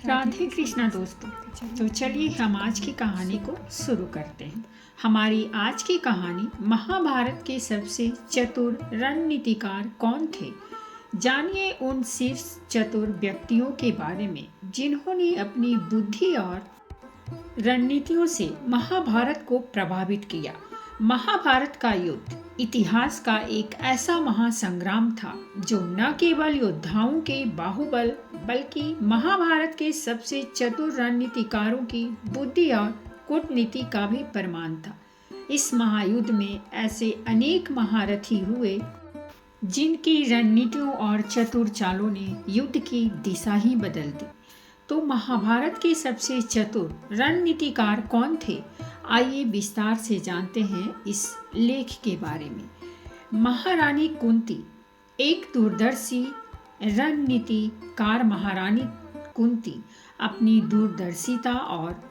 राधे कृष्णा दोस्तों। तो चलिए हम आज की कहानी को शुरू करते हैं। हमारी आज की कहानी महाभारत के सबसे चतुर रणनीतिकार कौन थे। जानिए उन शीर्ष चतुर व्यक्तियों के बारे में जिन्होंने अपनी बुद्धि और रणनीतियों से महाभारत को प्रभावित किया। महाभारत का युद्ध इतिहास का एक ऐसा महासंग्राम था जो न केवल योद्धाओं के बाहुबल बल्कि महाभारत के सबसे चतुर रणनीतिकारों की बुद्धि और कूटनीति का भी प्रमाण था। इस महायुद्ध में ऐसे अनेक महारथी हुए जिनकी रणनीतियों और चतुर चालों ने युद्ध की दिशा ही बदल दी। तो महाभारत के सबसे चतुर रणनीतिकार कौन थे, आइए विस्तार से जानते हैं इस लेख के बारे में। महारानी कुंती एक दूरदर्शी रणनीतिकार। महारानी कुंती अपनी दूरदर्शिता और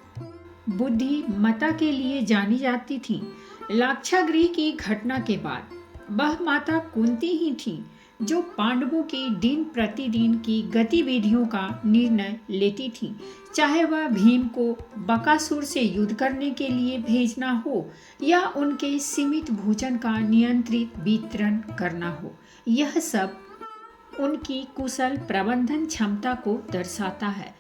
बुद्धिमत्ता के लिए जानी जाती थीं। लाक्षागृह की घटना के बाद वह माता कुंती ही थीं जो पांडवों की दिन प्रतिदिन की गतिविधियों का निर्णय लेती थीं, चाहे वह भीम को बकासुर से युद्ध करने के लिए भेजना हो या उनके सीमित भोजन का नियंत्रित वितरण करना हो। यह सब उनकी कुशल प्रबंधन क्षमता को दर्शाता है।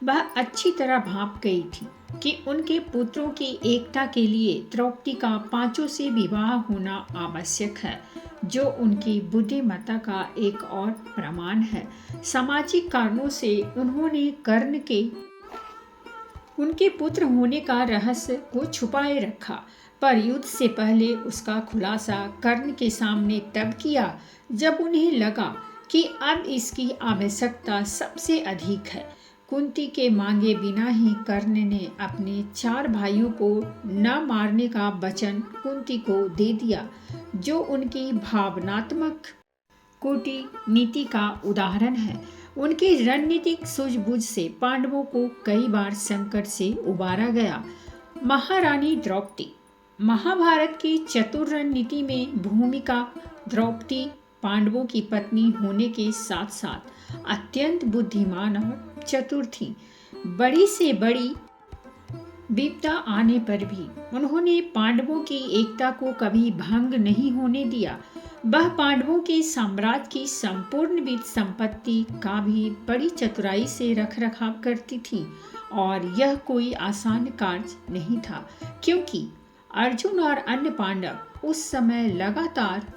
वह अच्छी तरह भांप गई थी कि उनके पुत्रों की एकता के लिए द्रौपदी का पांचों से विवाह होना आवश्यक है, जो उनकी बुद्धिमत्ता का एक और प्रमाण है। सामाजिक कारणों से उन्होंने कर्ण के उनके पुत्र होने का रहस्य को छुपाए रखा, पर युद्ध से पहले उसका खुलासा कर्ण के सामने तब किया जब उन्हें लगा कि अब इसकी आवश्यकता सबसे अधिक है। कुंती के मांगे बिना ही कर्ण ने अपने 4 भाइयों को न मारने का वचन कुंती को दे दिया, जो उनकी भावनात्मक कूटनीति का उदाहरण है। उनकी रणनीतिक सूझबूझ से पांडवों को कई बार संकट से उबारा गया। महारानी द्रौपदी महाभारत की चतुर रणनीति में भूमिका। द्रौपदी पांडवों की पत्नी होने के साथ साथ अत्यंत बुद्धिमान और चतुर थी। बड़ी से बड़ी विपदा आने पर भी उन्होंने पांडवों की एकता को कभी भंग नहीं होने दिया। वह पांडवों के साम्राज्य की संपूर्ण वित्त संपत्ति का भी बड़ी चतुराई से रखरखाव करती थी, और यह कोई आसान कार्य नहीं था, क्योंकि अर्जुन और अन्य पांडव उस समय लगातार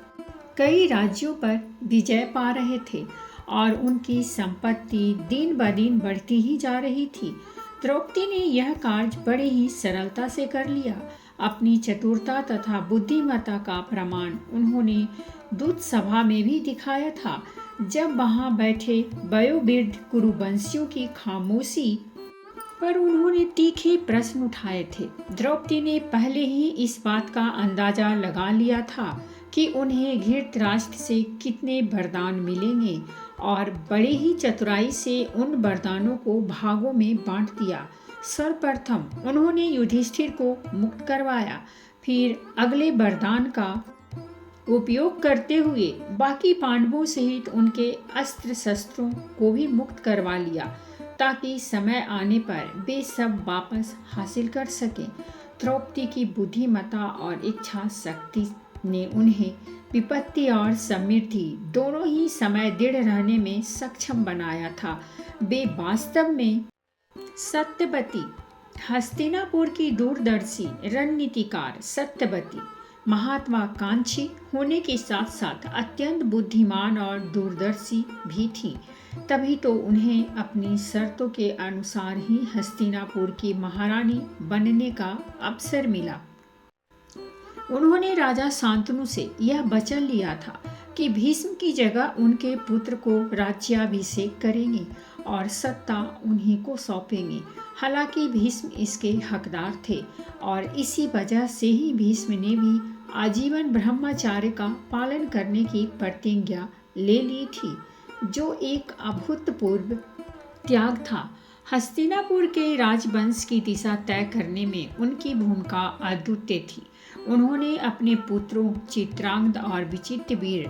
कई राज्यों पर विजय पा रहे थे और उनकी संपत्ति दिन ब दिन बढ़ती ही जा रही थी। द्रौपदी ने यह कार्य बड़े ही सरलता से कर लिया। अपनी चतुरता तथा बुद्धिमत्ता का प्रमाण उन्होंने दूत सभा में भी दिखाया था, जब वहां बैठे वयोवृद्ध कुरुवंशियों की खामोशी पर उन्होंने तीखे प्रश्न उठाए थे। द्रौपदी ने पहले ही इस बात का अंदाजा लगा लिया था कि उन्हें धृतराष्ट्र से कितने वरदान मिलेंगे, और बड़े ही चतुराई से उन वरदानों को भागों में बांट दिया। सर्वप्रथम उन्होंने युधिष्ठिर को मुक्त करवाया, फिर अगले वरदान का उपयोग करते हुए बाकी पांडवों सहित उनके अस्त्र शस्त्रों को भी मुक्त करवा लिया, ताकि समय आने पर वे सब वापस हासिल कर सकें। द्रौपदी की बुद्धिमत्ता और इच्छा शक्ति ने उन्हें विपत्ति और समृद्धि दोनों ही समय दृढ़ रहने में सक्षम बनाया था। वे वास्तव में सत्यवती, हस्तिनापुर की दूरदर्शी रणनीतिकार, सत्यवती, महात्वाकांक्षी होने के साथ साथ अत्यंत बुद्धिमान और दूरदर्शी भी थी। तभी तो उन्हें अपनी शर्तों के अनुसार ही हस्तिनापुर की महारानी बनने का अवसर मिला। उन्होंने राजा शांतनु से यह वचन लिया था कि भीष्म की जगह उनके पुत्र को राज्याभिषेक करेंगे और सत्ता उन्हीं को सौंपेंगे। हालांकि भीष्म इसके हकदार थे, और इसी वजह से ही भीष्म ने भी आजीवन ब्रह्मचर्य का पालन करने की प्रतिज्ञा ले ली थी, जो एक अभूतपूर्व त्याग था। हस्तिनापुर के राजवंश की दिशा तय करने में उनकी भूमिका अद्वितीय थी। उन्होंने अपने पुत्रों चित्रांगद और विचित्रवीर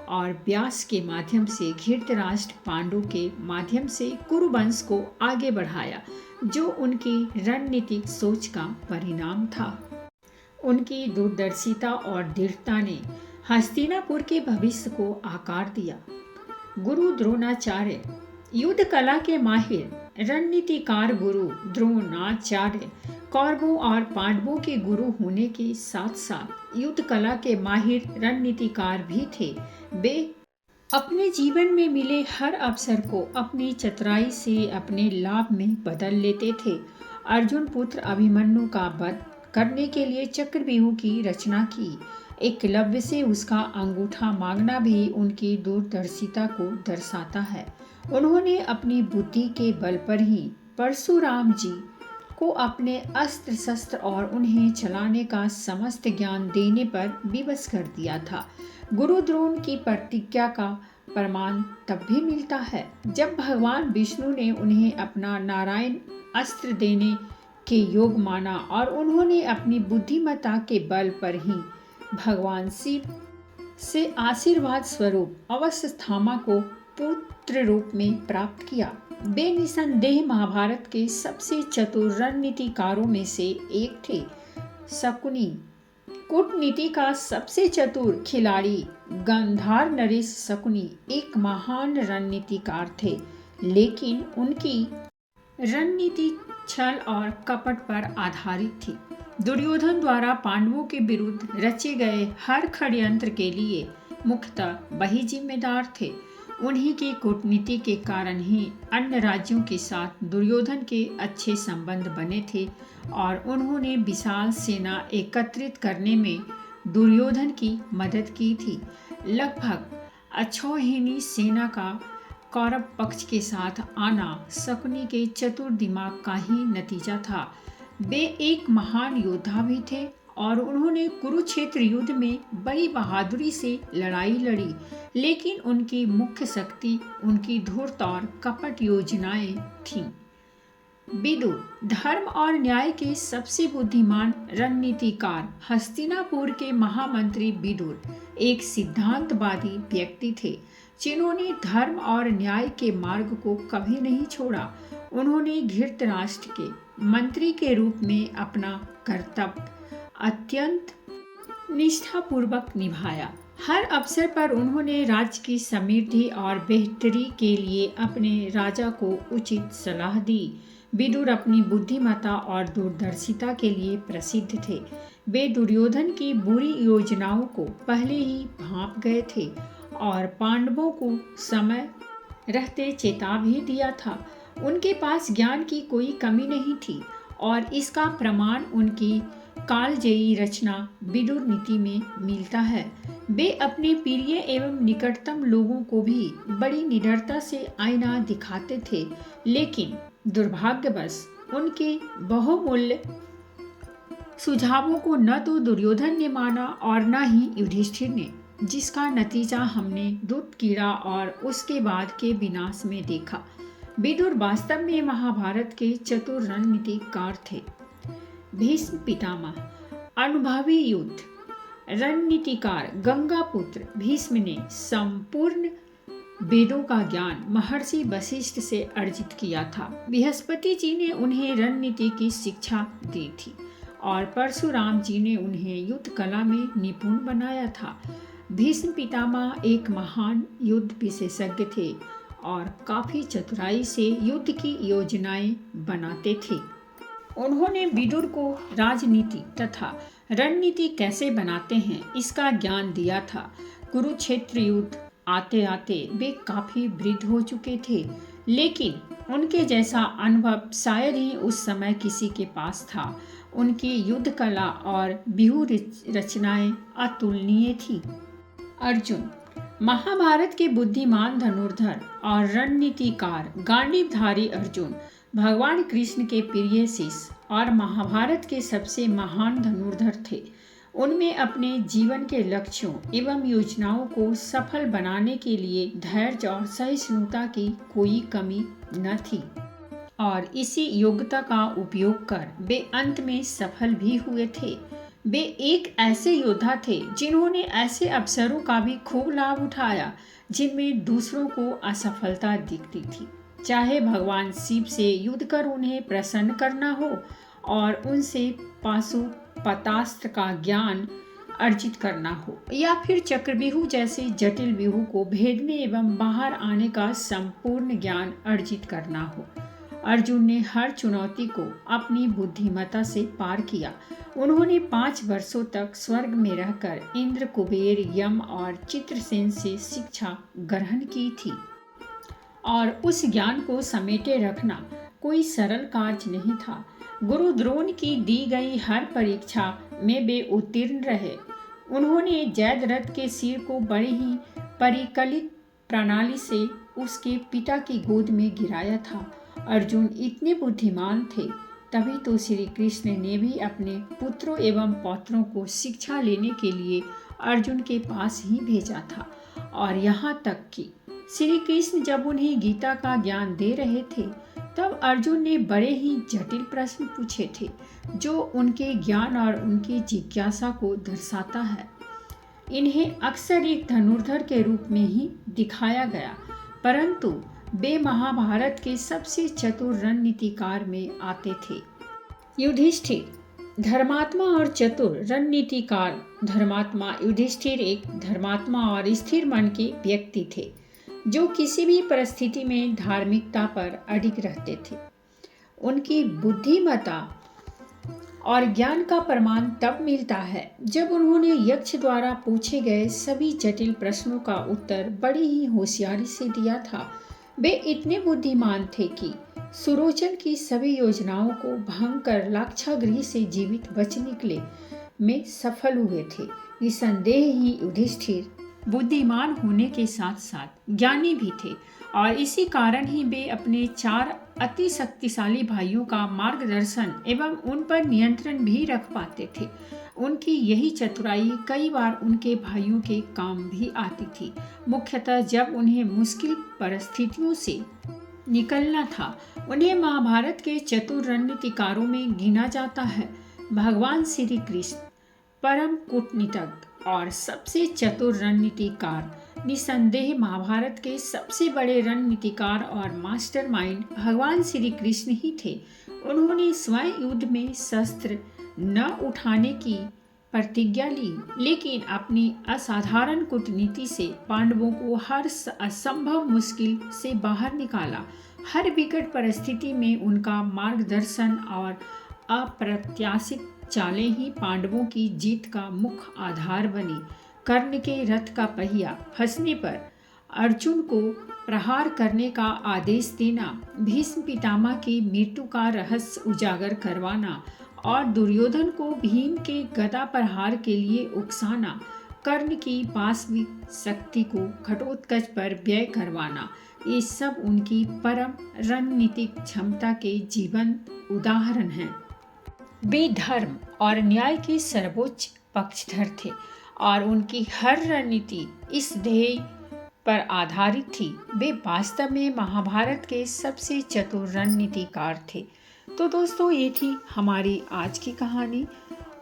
और व्यास के माध्यम से धृतराष्ट्र पांडु के माध्यम से कुरुवंश को आगे बढ़ाया, जो उनकी रणनीतिक सोच का परिणाम था। उनकी दूरदर्शिता और दृढ़ता ने हस्तिनापुर के भविष्य को आकार दिया। गुरु द्रोणाचार्य युद्ध कला के माहिर रणनीतिकार गुरु द्रोणाचार्य कौरवों और पांडवों के गुरु होने के साथ साथ युद्ध कला के माहिर रणनीतिकार भी थे। वे अपने जीवन में मिले हर अवसर को अपनी चतुराई से अपने लाभ में बदल लेते थे। अर्जुन पुत्र अभिमन्यु का वध करने के लिए चक्रव्यूह की रचना की। एकलव्य से उसका अंगूठा मांगना भी उनकी दूरदर्शिता को दर्शाता है। उन्होंने अपनी बुद्धि के बल पर ही परशुराम जी को अपने अस्त्र शस्त्र और उन्हें चलाने का समस्त ज्ञान देने पर विवश कर दिया था। गुरु द्रोण की प्रतिज्ञा का प्रमाण तब भी मिलता है जब भगवान विष्णु ने उन्हें अपना नारायण अस्त्र देने के योग माना और उन्होंने अपनी बुद्धिमत्ता के बल पर ही भगवान शिव से आशीर्वाद स्वरूप अश्वत्थामा को पुत्र रूप में प्राप्त किया। वे निसंदेह महाभारत के सबसे चतुर रणनीतिकारों में से एक थे। शकुनी कूटनीति का सबसे चतुर खिलाड़ी गांधार नरेश शकुनी एक महान रणनीतिकार थे, लेकिन उनकी रणनीति छल और कपट पर आधारित थी। दुर्योधन द्वारा पांडवों के विरुद्ध रचे गए हर षड्यंत्र के लिए मुख्यतः वही जिम्मेदार थे। उन्हीं की कूटनीति के कारण ही अन्य राज्यों के साथ दुर्योधन के अच्छे संबंध बने थे और उन्होंने विशाल सेना एकत्रित करने में दुर्योधन की मदद की थी। लगभग अक्षौहिणी सेना का कौरव पक्ष के साथ आना शकुनी के चतुर दिमाग का ही नतीजा था। वे एक महान योद्धा भी थे और उन्होंने कुरुक्षेत्र युद्ध में बड़ी बहादुरी से लड़ाई लड़ी, लेकिन उनकी मुख्य शक्ति उनकी धूर्त और कपट योजनाएं थीं। विदुर धर्म और न्याय के सबसे बुद्धिमान रणनीतिकार हस्तिनापुर के महामंत्री विदुर एक सिद्धांतवादी व्यक्ति थे, जिन्होंने धर्म और न्याय के मार्ग को कभी नहीं छोड़ा। उन्होंने धृतराष्ट्र के मंत्री के रूप में अपना कर्तव्य अत्यंत निष्ठापूर्वक निभाया। हर अवसर पर उन्होंने राज्य की समृद्धि और बेहतरी के लिए अपने राजा को उचित सलाह दी। विदुर अपनी बुद्धिमत्ता और दूरदर्शिता के लिए प्रसिद्ध थे। वे दुर्योधन की बुरी योजनाओं को पहले ही भांप गए थे और पांडवों को समय रहते चेता भी दिया था। उनके पास ज्ञान की कोई कमी नहीं थी और इसका प्रमाण उनकी कालजयी रचना विदुर नीति में मिलता है। वे अपने प्रिय एवं निकटतम लोगों को भी बड़ी निडरता से आईना दिखाते थे, लेकिन दुर्भाग्यवश उनके बहुमूल्य सुझावों को न तो दुर्योधन ने माना और न ही युधिष्ठिर ने, जिसका नतीजा हमने दूत कीड़ा और उसके बाद के विनाश में देखा। विदुर वास्तव में महाभारत के चतुर रणनीतिकार थे। भीष्म पितामह अनुभवी युद्ध रणनीतिकार गंगापुत्र भीष्म ने संपूर्ण वेदों का ज्ञान महर्षि वशिष्ठ से अर्जित किया था। बृहस्पति जी ने उन्हें रणनीति की शिक्षा दी थी और परशुराम जी ने उन्हें युद्ध कला में निपुण बनाया था। भीष्म पितामह एक महान युद्ध विशेषज्ञ थे और काफी चतुराई से युद्ध की योजनाएं बनाते थे। उन्होंने विदुर को राजनीति तथा रणनीति कैसे बनाते हैं इसका ज्ञान दिया था। कुरुक्षेत्र युद्ध आते आते वे काफी वृद्ध हो चुके थे, लेकिन उनके जैसा अनुभव शायद ही उस समय किसी के पास था। उनकी युद्ध कला और व्यूह रचनाएं अतुलनीय थी। अर्जुन महाभारत के बुद्धिमान धनुर्धर और रणनीतिकार गांडीवधारी अर्जुन भगवान कृष्ण के प्रिय शिष्य और महाभारत के सबसे महान धनुर्धर थे। उनमें अपने जीवन के लक्ष्यों एवं योजनाओं को सफल बनाने के लिए धैर्य और सहिष्णुता की कोई कमी न थी और इसी योग्यता का उपयोग कर वे अंत में सफल भी हुए थे। वे एक ऐसे योद्धा थे जिन्होंने ऐसे अवसरों का भी खूब लाभ उठाया जिनमें दूसरों को असफलता दिखती थी, चाहे भगवान शिव से युद्ध कर उन्हें प्रसन्न करना हो और उनसे पाशुपतास्त्र का ज्ञान अर्जित करना हो, या फिर चक्रव्यूह जैसे जटिल व्यूह को भेदने एवं बाहर आने का संपूर्ण ज्ञान अर्जित करना हो। अर्जुन ने हर चुनौती को अपनी बुद्धिमत्ता से पार किया। उन्होंने 5 वर्षों तक स्वर्ग में रहकर इंद्र, कुबेर, यम और चित्रसेन से शिक्षा ग्रहण की थी और उस ज्ञान को समेटे रखना कोई सरल कार्य नहीं था। गुरु द्रोण की दी गई हर परीक्षा में वे उत्तीर्ण रहे। उन्होंने जयद्रथ के सिर को बड़ी ही परिकलित प्रणाली से उसके पिता की गोद में गिराया था। अर्जुन इतने बुद्धिमान थे, तभी तो श्री कृष्ण ने भी अपने पुत्रों एवं पौत्रों को शिक्षा लेने के लिए अर्जुन के पास ही भेजा था। और यहाँ तक कि श्री कृष्ण जब उन्हें गीता का ज्ञान दे रहे थे, तब अर्जुन ने बड़े ही जटिल प्रश्न पूछे थे जो उनके ज्ञान और उनकी जिज्ञासा को दर्शाता है। इन्हें अक्सर एक धनुर्धर के रूप में ही दिखाया गया, परंतु वे महाभारत के सबसे चतुर रणनीतिकार में आते थे। युधिष्ठिर धर्मात्मा और चतुर रणनीतिकार। धर्मात्मा युधिष्ठिर एक धर्मात्मा और स्थिर मन के व्यक्ति थे जो किसी भी परिस्थिति में धार्मिकता पर अडिग रहते थे। उनकी बुद्धिमत्ता और ज्ञान का प्रमाण तब मिलता है जब उन्होंने यक्ष द्वारा पूछे गए सभी जटिल प्रश्नों का उत्तर बड़ी ही होशियारी से दिया था। वे इतने बुद्धिमान थे कि सुरोचन की सभी योजनाओं को भंग कर लाक्षागृह से जीवित बच निकले में सफल हुए थे। निसंदेह ही युधिष्ठिर बुद्धिमान होने के साथ साथ ज्ञानी भी थे और इसी कारण ही वे अपने 4 अति शक्तिशाली भाइयों का मार्गदर्शन एवं उन पर नियंत्रण भी रख पाते थे। उनकी यही चतुराई कई बार उनके भाइयों के काम भी आती थी, मुख्यतः जब उन्हें मुश्किल परिस्थितियों से निकलना था। उन्हें महाभारत के चतुर रणनीतिकारों में गिना जाता है। भगवान श्री कृष्ण परम कूटनीतिज्ञ और सबसे चतुर रणनीतिकार, निसंदेह महाभारत के सबसे बड़े रणनीतिकार और मास्टरमाइंड भगवान श्री कृष्ण ही थे। उन्होंने स्वयं युद्ध में शस्त्र न उठाने की प्रतिज्ञा ली, लेकिन अपनी असाधारण कूटनीति से पांडवों को हर असंभव मुश्किल से बाहर निकाला। हर विकट परिस्थिति में उनका मार्गदर्शन और अप्रत्याशित चालें ही पांडवों की जीत का मुख्य आधार बनी। कर्ण के रथ का पहिया फंसने पर अर्जुन को प्रहार करने का आदेश देना, भीष्म पितामह की मृत्यु का रहस्य उजागर करवाना और दुर्योधन को भीम के गदा प्रहार के लिए उकसाना, कर्ण की पाशविक शक्ति को घटोत्कच पर व्यय करवाना, ये सब उनकी परम रणनीतिक क्षमता के जीवंत उदाहरण हैं। वे धर्म और न्याय के सर्वोच्च पक्षधर थे और उनकी हर रणनीति इस ध्येय पर आधारित थी। वे वास्तव में महाभारत के सबसे चतुर रणनीतिकार थे। तो दोस्तों, ये थी हमारी आज की कहानी,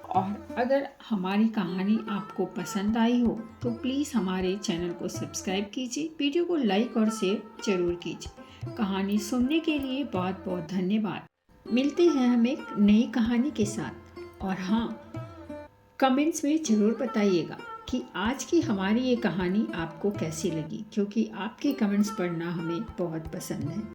और अगर हमारी कहानी आपको पसंद आई हो तो प्लीज़ हमारे चैनल को सब्सक्राइब कीजिए, वीडियो को लाइक और शेयर जरूर कीजिए। कहानी सुनने के लिए बहुत बहुत धन्यवाद। मिलते हैं हम एक नई कहानी के साथ, और हाँ, कमेंट्स में ज़रूर बताइएगा कि आज की हमारी ये कहानी आपको कैसी लगी, क्योंकि आपके कमेंट्स पढ़ना हमें बहुत पसंद है।